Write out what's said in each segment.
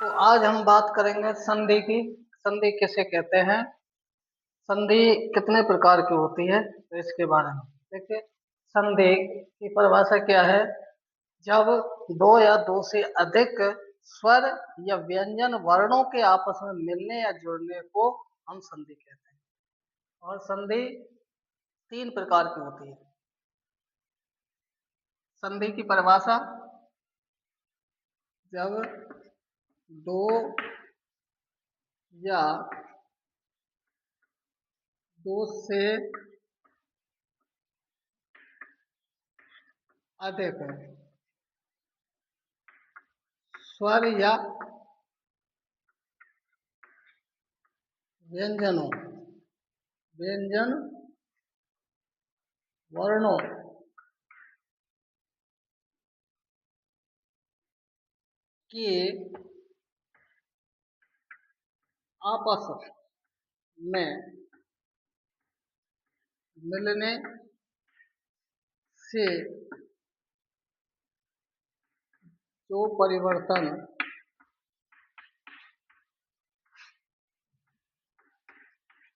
तो आज हम बात करेंगे संधि की। संधि किसे कहते हैं, संधि कितने प्रकार की होती है, तो इसके बारे में देखिए। संधि की परिभाषा क्या है? जब दो या दो से अधिक स्वर या व्यंजन वर्णों के आपस में मिलने या जुड़ने को हम संधि कहते हैं। और संधि तीन प्रकार की होती है। संधि की परिभाषा, जब दो या दो से अधिक स्वर या व्यंजन वर्णों के आपस में मिलने से जो परिवर्तन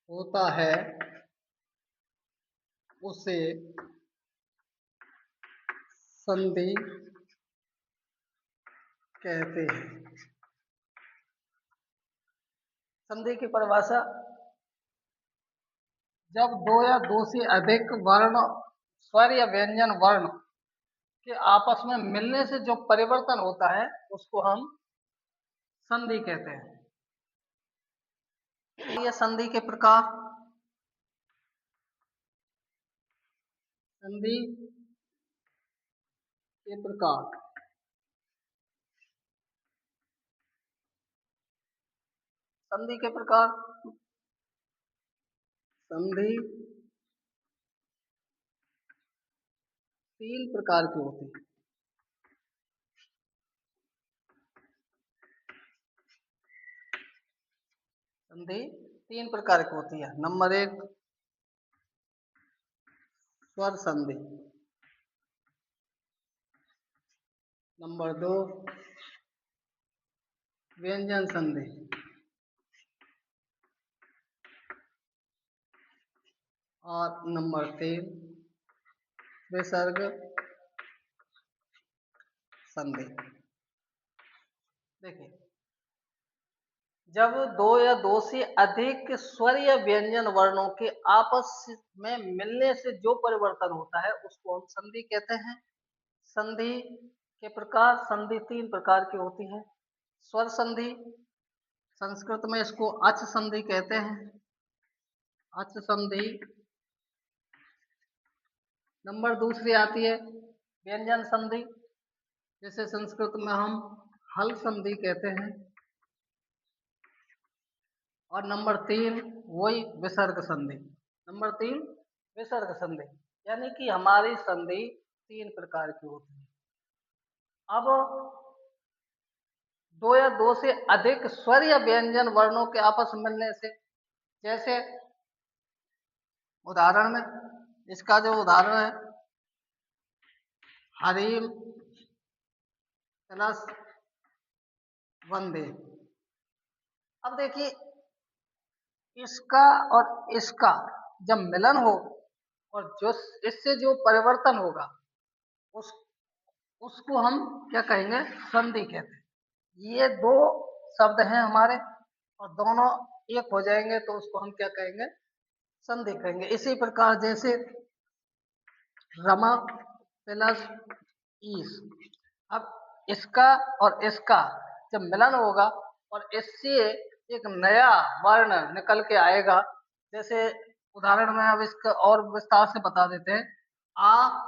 होता है उसे संधि कहते हैं। संधि की परिभाषा, जब दो या दो से अधिक वर्ण, स्वर या व्यंजन वर्ण के आपस में मिलने से जो परिवर्तन होता है उसको हम संधि कहते हैं। ये संधि के प्रकार। संधि के प्रकार, संधि के प्रकार, संधि तीन प्रकार की होती है। संधि तीन प्रकार की होती है। नंबर एक, स्वर संधि। नंबर दो, व्यंजन संधि। और नंबर तीन, विसर्ग संधि। देखिए, जब दो या दो से अधिक स्वर या व्यंजन वर्णों के आपस में मिलने से जो परिवर्तन होता है उसको हम संधि कहते हैं। संधि के प्रकार, संधि तीन प्रकार की होती है। स्वर संधि, संस्कृत में इसको अच संधि कहते हैं, अच संधि। नंबर दूसरी आती है व्यंजन संधि, जिसे संस्कृत में हम हल संधि कहते हैं। और नंबर तीन वही विसर्ग संधि। नंबर तीन विसर्ग संधि, यानी कि हमारी संधि तीन प्रकार की होती है। अब दो या दो से अधिक स्वर या व्यंजन वर्णों के आपस में मिलने से, जैसे उदाहरण में, इसका जो उदाहरण है, हरीम प्लस वंदे। अब देखिए, इसका और इसका जब मिलन हो और जो इससे जो परिवर्तन होगा उस उसको हम क्या कहेंगे? संधि कहते हैं। ये दो शब्द हैं हमारे और दोनों एक हो जाएंगे तो उसको हम क्या कहेंगे? संधि कहेंगे। इसी प्रकार जैसे रमा प्लस ईस। अब इसका और इसका जब मिलन होगा और इससे एक नया वर्ण निकल के आएगा, जैसे उदाहरण में अब इसका और विस्तार से बता देते हैं। आ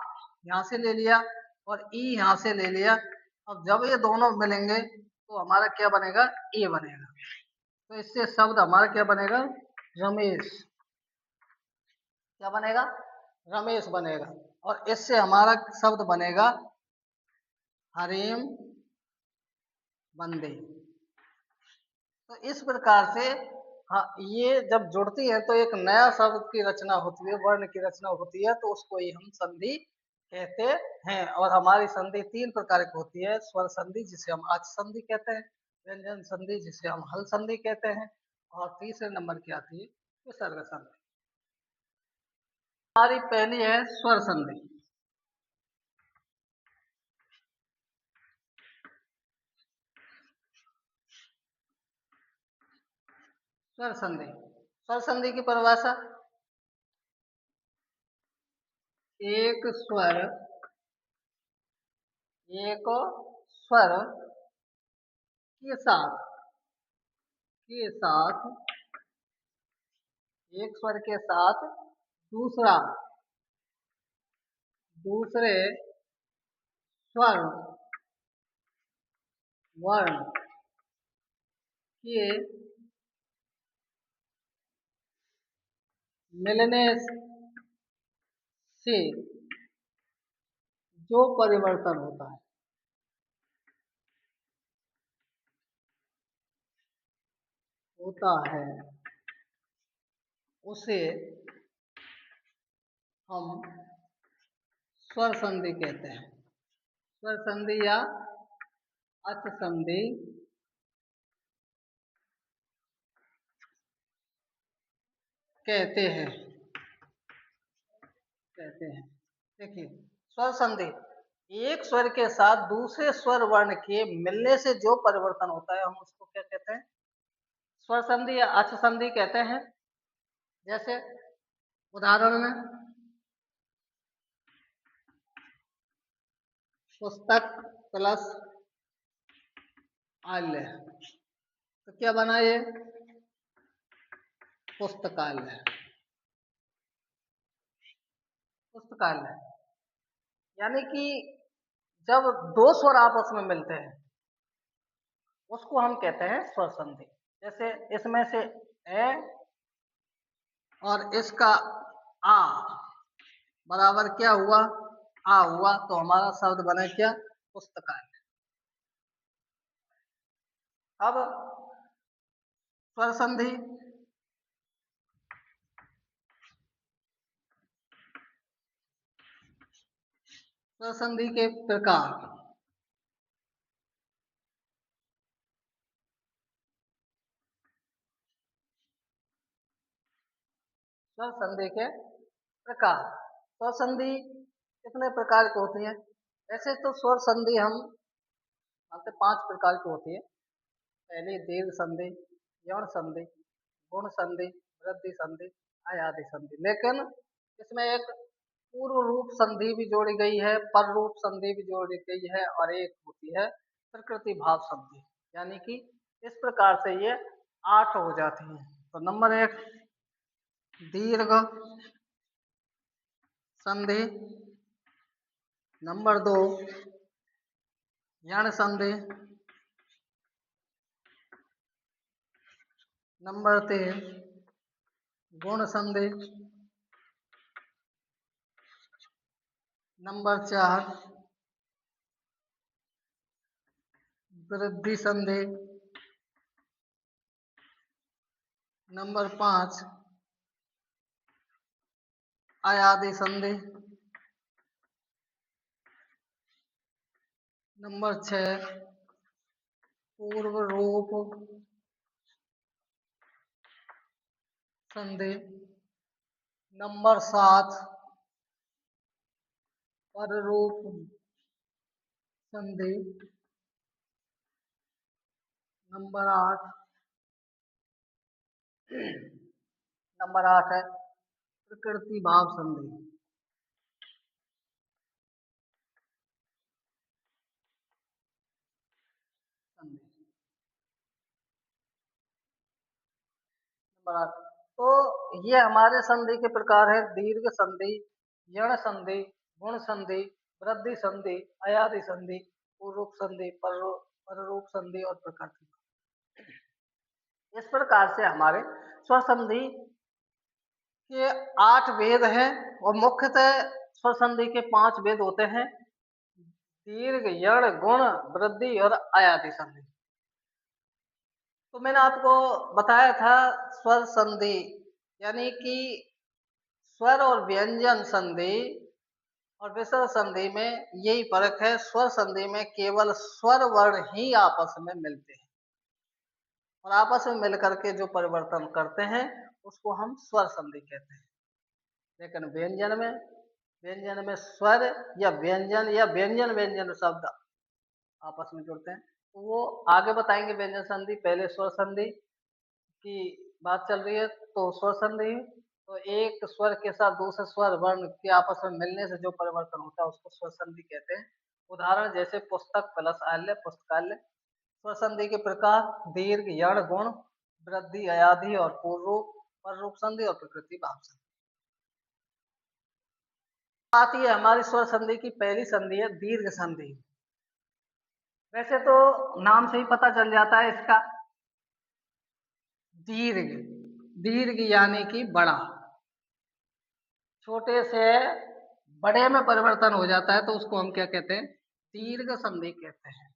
यहाँ से ले लिया और ई यहाँ से ले लिया। अब जब ये दोनों मिलेंगे तो हमारा क्या बनेगा? ए बनेगा। तो इससे शब्द हमारा क्या बनेगा? रमेश। क्या बनेगा? रमेश बनेगा। और इससे हमारा शब्द बनेगा हरीम बंदे। तो इस प्रकार से हाँ, ये जब जुड़ती है तो एक नया शब्द की रचना होती है, वर्ण की रचना होती है, तो उसको ही हम संधि कहते हैं। और हमारी संधि तीन प्रकार की होती है। स्वर संधि, जिसे हम अच संधि कहते हैं, व्यंजन संधि जिसे हम हल संधि कहते हैं, और तीसरे नंबर की आती है विसर्ग संधि। हमारी पहली है स्वर संधि। स्वर संधि, स्वर संधि की परिभाषा, एक स्वर, एक स्वर के साथ एक स्वर के साथ दूसरा दूसरे स्वर वर्ण के मिलने से जो परिवर्तन होता है उसे हम स्वर संधि कहते हैं। स्वर संधि या अच संधि कहते हैं। देखिए, स्वर संधि एक स्वर के साथ दूसरे स्वर वर्ण के मिलने से जो परिवर्तन होता है हम उसको क्या कहते हैं? स्वर संधि या अच संधि कहते हैं। जैसे उदाहरण में पुस्तक प्लस आल्य, तो क्या बना ये? पुस्तकालय। पुस्तकालय यानी कि जब दो स्वर आपस में मिलते हैं उसको हम कहते हैं स्वर संधि। जैसे इसमें से ए और इसका आ बराबर क्या हुआ? आ हुआ, तो हमारा शब्द बना क्या? पुस्तकालय। अब स्वर संधि, स्वर संधि के प्रकार। स्वर संधि के प्रकार, स्वर संधि कितने प्रकार की होती है? ऐसे तो स्वर संधि हम मानते 5 प्रकार की होती है। पहली दीर्घ संधि, यौन संधि, गुण संधि, वृद्धि संधि, आयादी संधि। लेकिन इसमें एक पूर्व रूप संधि भी जोड़ी गई है, पर रूप संधि भी जोड़ी गई है, और एक होती है प्रकृति भाव संधि। यानी कि इस प्रकार से ये 8 हो जाती हैं। तो नंबर 1 दीर्घ संधि, नंबर 2 यण संधि, नंबर 3 गुण संधि, नंबर 4 वृद्धि संधि, नंबर 5 आयादी संधि, नंबर 6 पूर्व रूप संधि, नंबर 7 पर रूप संधि, नंबर 8 है प्रकृति भाव संधि। नंबर 8, तो ये हमारे संधि के प्रकार है: दीर्घ संधि, यण संधि, गुण संधि, वृद्धि संधि, अयादि संधि, पूर्व संधि, पररूप संधि और प्रकृति। इस प्रकार से हमारे स्वर संधि के 8 भेद हैं, और मुख्यतः स्वर संधि के 5 भेद होते हैं: दीर्घ, यण, गुण, वृद्धि और अयादि संधि। तो मैंने आपको बताया था स्वर संधि यानी कि स्वर और व्यंजन संधि और विसर्ग संधि में यही फर्क है। स्वर संधि में केवल स्वर वर्ण ही आपस में मिलते हैं। और आपस में मिलकर के जो परिवर्तन करते हैं उसको हम स्वर संधि कहते हैं। लेकिन व्यंजन में स्वर या व्यंजन व्यंजन शब्द आपस में जुड़ते हैं, तो वो आगे बताएंगे व्यंजन संधि। पहले स्वर संधि की बात चल रही है, तो स्वर संधि तो एक स्वर के साथ दूसरे स्वर वर्ण के आपस में मिलने से जो परिवर्तन होता है उसको स्वर संधि कहते हैं। उदाहरण जैसे पुस्तक प्लस आल्य, पुस्तकालय। स्वर संधि के प्रकार दीर्घ, यण, गुण, वृद्धि, अयाधि और पूर्व रूप, पर रूप संधि और प्रकृति भाव संधि। आती है हमारी स्वर संधि की पहली संधि है दीर्घ संधि। वैसे तो नाम से ही पता चल जाता है इसका, दीर्घ, दीर्घ यानी कि बड़ा, छोटे से बड़े में परिवर्तन हो जाता है तो उसको हम क्या कहते हैं, दीर्घ संधि कहते हैं।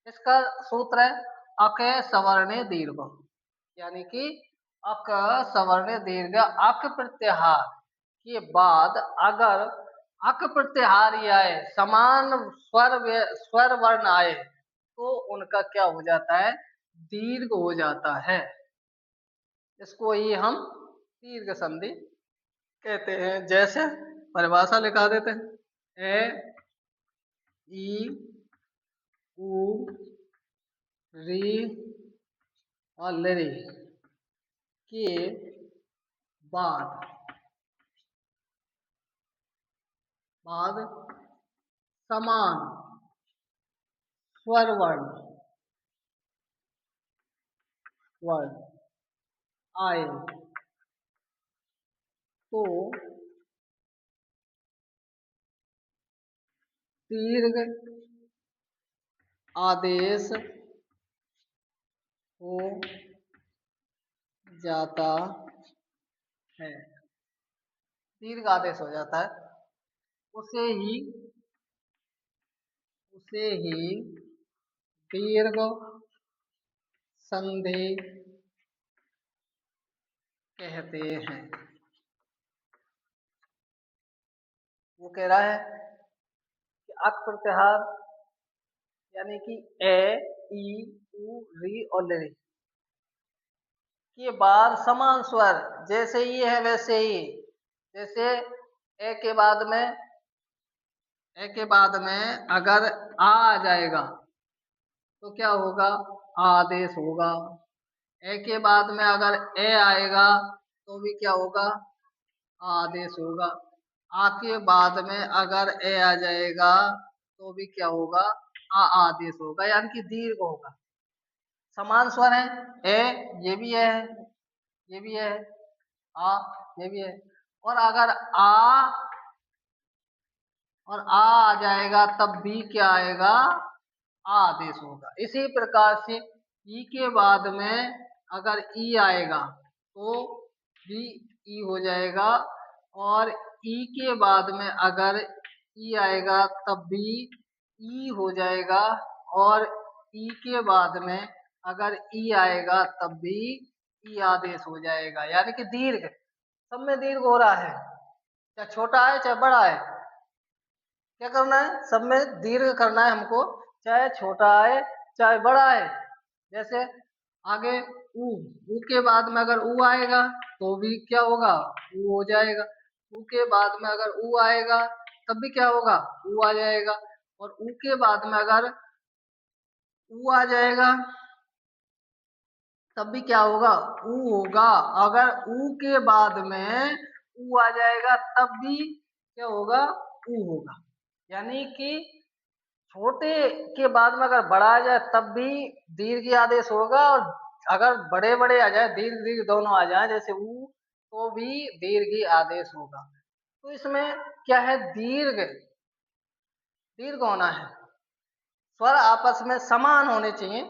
इसका सूत्र है अक सवर्णे दीर्घ, यानी कि अक सवर्णे दीर्घ, अक प्रत्याहार के बाद अगर अक प्रत्याहार आए, समान स्वर वर्ण आए तो उनका क्या हो जाता है, दीर्घ हो जाता है। इसको ही हम दीर्घ संधि कहते हैं। जैसे परिभाषा लिखा देते हैं, ए ई उ री और लरी के बाद समान स्वर वर्ण आए तो दीर्घ आदेश हो जाता है, दीर्घ आदेश हो जाता है। उसे ही दीर्घ संधि कहते हैं। वो कह रहा है कि अक प्रत्याहार यानी कि ए ई उ री और लरी के बाद समान स्वर, जैसे ये है वैसे ही, जैसे ए के बाद में अगर आ जाएगा तो क्या होगा, आदेश होगा। ए के बाद में अगर ए आएगा तो भी क्या होगा, आदेश होगा। आ के बाद में अगर ए आ जाएगा तो भी क्या होगा, आ आदेश होगा, यानी कि दीर्घ होगा। समान स्वर है, ए ये भी है, ये भी है, आ ये भी है, और अगर आ जाएगा तब भी क्या आएगा, आदेश होगा। इसी प्रकार से ई के बाद में अगर ई आएगा तो भी ई हो जाएगा, और ई के बाद में अगर ई आएगा तब भी ई हो जाएगा, और ई के बाद में अगर ई आएगा तब भी ई आदेश हो जाएगा, यानी कि दीर्घ, सब में दीर्घ हो रहा है, चाहे छोटा है चाहे बड़ा है। क्या करना है, सब में दीर्घ करना है हमको, चाहे छोटा है चाहे बड़ा है। जैसे आगे ऊ के बाद में अगर ऊ आएगा तो भी क्या होगा, ऊ हो जाएगा। ऊ के बाद में अगर ऊ आएगा तब भी क्या होगा, ऊ आ जाएगा। और ऊ के बाद में अगर ऊ आ जाएगा तब भी क्या होगा, ऊ होगा। अगर ऊ के बाद में ऊ आ जाएगा तब भी क्या होगा, ऊ होगा। यानी कि छोटे के बाद में अगर बड़ा आ जाए तब भी दीर्घ आदेश होगा, और अगर बड़े बड़े आ जाए, दीर्घ दीर्घ दोनों आ जाए जैसे ऊ, तो भी दीर्घ आदेश होगा। तो इसमें क्या है, दीर्घ होना है, स्वर आपस में समान होने चाहिए,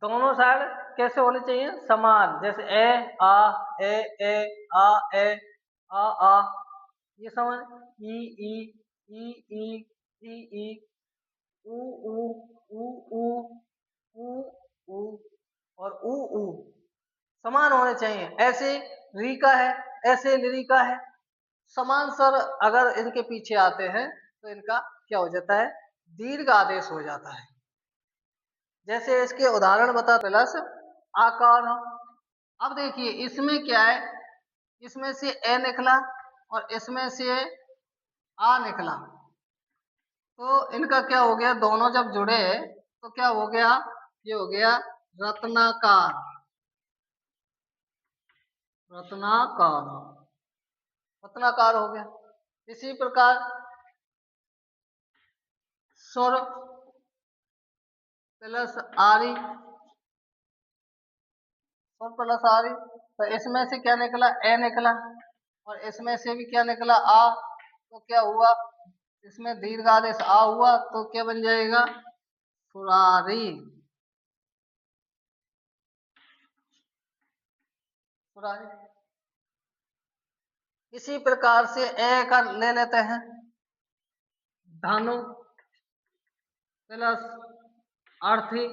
दोनों साइड कैसे होने चाहिए, समान। जैसे ए आ ए ए आ ए आ, ये समझ, ई ई ई ई ई ई ऊ ऊ ऊ ऊ ऊ ऊ और ऊ ऊ समान होने चाहिए। ऐसे री का है, ऐसे लिरी का है, समान स्वर अगर इनके पीछे आते हैं तो इनका क्या हो जाता है, दीर्घ आदेश हो जाता है। जैसे इसके उदाहरण बता, प्लस आकार। अब देखिए इसमें क्या है, इसमें से ए निकला और इसमें से आ निकला, तो इनका क्या हो गया, दोनों जब जुड़े तो क्या हो गया, ये हो गया रत्नाकार। रत्नाकार, रत्नाकार हो गया। इसी प्रकार सुर प्लस आरी, सुर प्लस आरी, तो इसमें से क्या निकला, ए निकला और इसमें से भी क्या निकला, आ। तो क्या हुआ, इसमें दीर्घ आदेश आ हुआ तो क्या बन जाएगा, सुरारी। सुरारी। इसी प्रकार से ए का ले लेते हैं, धानु प्लस अर्थी।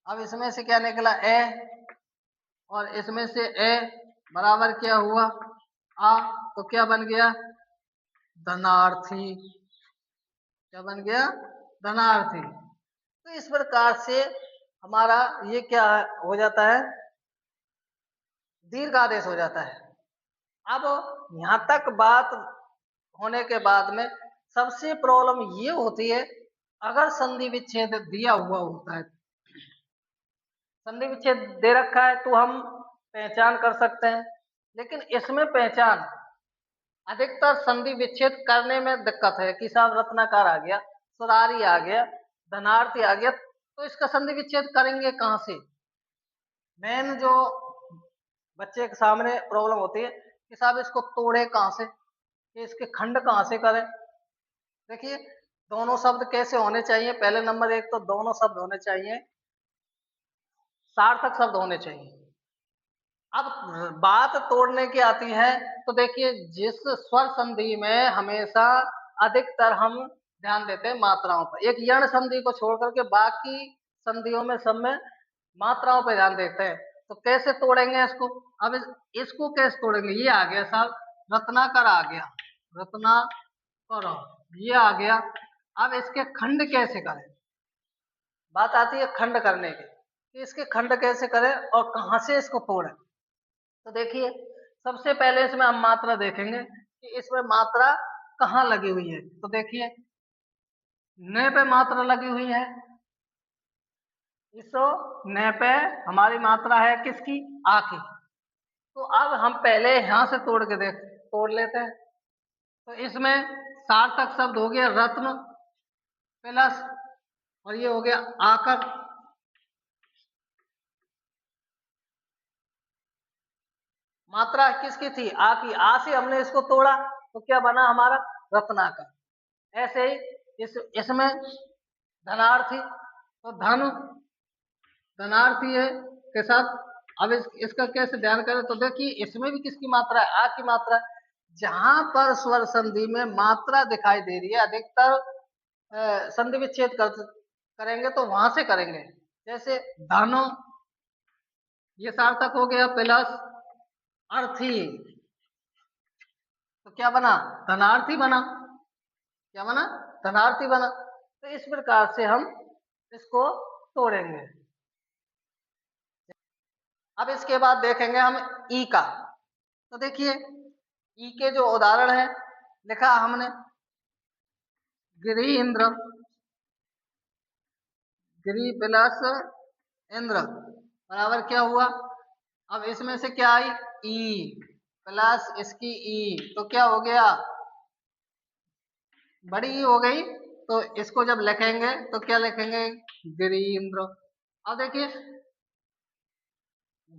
अब इसमें से क्या निकला, ए और इसमें से ए बराबर क्या हुआ, आ। तो क्या बन गया, धनार्थी। क्या बन गया, धनार्थी। तो इस प्रकार से हमारा ये क्या हो जाता है, दीर्घ आदेश हो जाता है। अब यहां तक बात होने के बाद में सबसे प्रॉब्लम ये होती है, अगर संधि विच्छेद दिया हुआ होता है, संधि विच्छेद दे रखा है तो हम पहचान कर सकते हैं, लेकिन इसमें पहचान अधिकतर संधि विच्छेद करने में दिक्कत है कि साहब रत्नाकार आ गया, सुरारी आ गया, धनार्थी आ गया, तो इसका संधि विच्छेद करेंगे कहां से। मेन जो बच्चे के सामने प्रॉब्लम होती है कि साहब इसको तोड़े कहां से, कि इसके खंड कहां से करें। देखिए दोनों शब्द कैसे होने चाहिए, पहले नंबर एक तो दोनों शब्द होने चाहिए, सार्थक शब्द होने चाहिए। अब बात तोड़ने की आती है, तो देखिए जिस स्वर संधि में हमेशा अधिकतर हम ध्यान देते हैं मात्राओं पर, एक यण संधि को छोड़ करके बाकी संधियों में सब में मात्राओं पर ध्यान देते हैं। तो कैसे तोड़ेंगे इसको, अब इसको कैसे तोड़ेंगे, ये आ गया साहब रत्नाकर आ गया, रत्नाकर ये आ गया। अब इसके खंड कैसे करें, बात आती है खंड करने की, कि इसके खंड कैसे करें और कहां से इसको तोड़ें। तो देखिए सबसे पहले इसमें हम मात्रा देखेंगे कि इसमें मात्रा कहाँ लगी हुई है। तो देखिए न पे मात्रा लगी हुई है, इस न पे हमारी मात्रा है किसकी, आ की। तो अब हम पहले यहां से तोड़ लेते हैं। तो इसमें सार्थक शब्द हो गया रत्न प्लस, और ये हो गया आकर। मात्रा किसकी थी, आ की, आ से हमने इसको तोड़ा तो क्या बना हमारा, रत्नाकर। ऐसे ही इसमें धनार्थी, तो धन धनार्थी है के साथ। अब इसका कैसे ध्यान करें, तो देखिए इसमें भी किसकी मात्रा है, आ की मात्रा है। जहां पर स्वर संधि में मात्रा दिखाई दे रही है अधिकतर संधि विच्छेद करेंगे तो वहां से करेंगे। जैसे धनो, ये सार्थक हो गया, प्लस अर्थी, तो क्या बना, धनार्थी बना। क्या बना, धनार्थी बना। तो इस प्रकार से हम इसको तोड़ेंगे। अब इसके बाद देखेंगे हम ई का। तो देखिए ई के जो उदाहरण है लिखा हमने, गिरी इंद्र, गिरी प्लस इंद्र बराबर क्या हुआ, अब इसमें से क्या आई, ई प्लस इसकी ई, तो क्या हो गया, बड़ी ई हो गई। तो इसको जब लिखेंगे तो क्या लिखेंगे, गिरीन्द्र। अब देखिए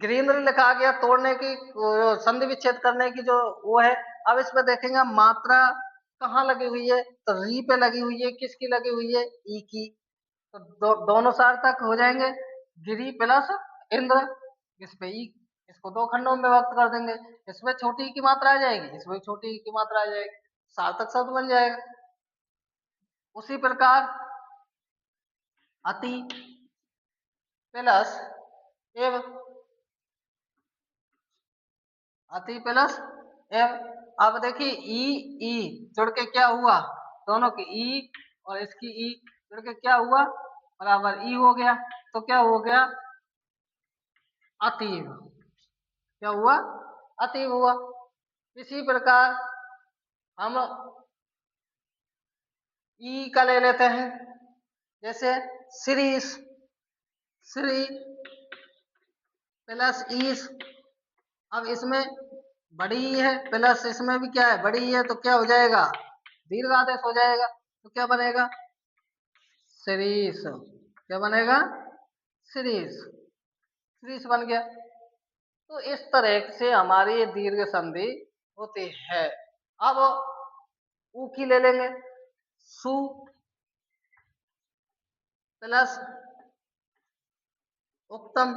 गिरीन्द्र लिखा गया, तोड़ने की संधि विच्छेद करने की जो वो है। अब इसमें देखेंगे मात्रा कहाँ लगी हुई है, तो री पे लगी हुई है, किसकी लगी हुई है, ई की। तो दोनों सार्थक हो जाएंगे, गिरी प्लस इंद्र। इस पे ई, इसको दो खंडों में व्यक्त कर देंगे, इसमें छोटी ई की मात्रा आ जाएगी, इसमें छोटी ई की मात्रा आ जाएगी, सार्थक शब्द बन जाएगा। उसी प्रकार अति प्लस एव, अति प्लस एव। अब देखिए ई ई जुड़ के क्या हुआ, दोनों की ई और इसकी ई जुड़ के क्या हुआ, बराबर ई हो गया, तो क्या हो गया, अतीव। क्या हुआ, अतीव हुआ। इसी प्रकार हम ई का ले लेते हैं, जैसे श्री, श्री प्लस ईस। अब इसमें बड़ी ई है प्लस इसमें भी क्या है, बड़ी ई है, तो क्या हो जाएगा, दीर्घ आदेश हो जाएगा, तो क्या बनेगा, श्रीस। क्या बनेगा, श्रीस, श्रीस बन गया। तो इस तरह से हमारी ये दीर्घ संधि होती है। अब ऊ की ले लेंगे, सु प्लस उत्तम।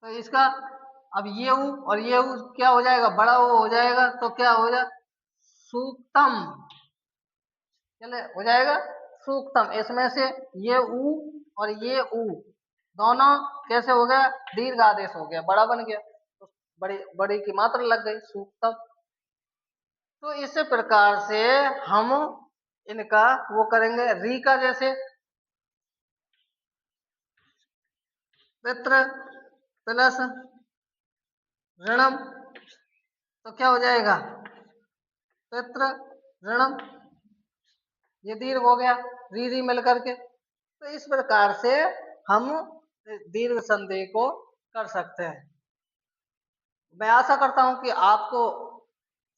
तो इसका अब ये ऊ और ये ऊ क्या हो जाएगा, बड़ा ऊ हो जाएगा, तो क्या हो जाएगा, सूक्तम। चले हो जाएगा सूक्तम। इसमें से ये ऊ और ये ऊ दोनों कैसे हो गया, दीर्घ आदेश हो गया, बड़ा बन गया, तो बड़ी बड़ी की मात्रा लग गई, सूक्तम। तो इस प्रकार से हम इनका वो करेंगे। री का जैसे पितृ प्लस ऋणम, तो क्या हो जाएगा, पितृ ऋणम, ये दीर्घ हो गया, री री मिल करके। तो इस प्रकार से हम दीर्घ संधि को कर सकते हैं। मैं आशा करता हूं कि आपको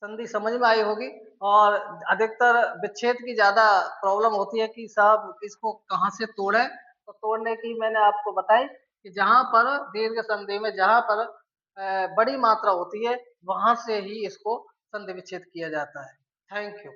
संधि समझ में आई होगी। और अधिकतर विच्छेद की ज्यादा प्रॉब्लम होती है कि साहब इसको कहाँ से तोड़े, तो तोड़ने की मैंने आपको बताई कि जहां पर दीर्घ संधि में जहां पर बड़ी मात्रा होती है वहां से ही इसको संधि विच्छेद किया जाता है। Thank you.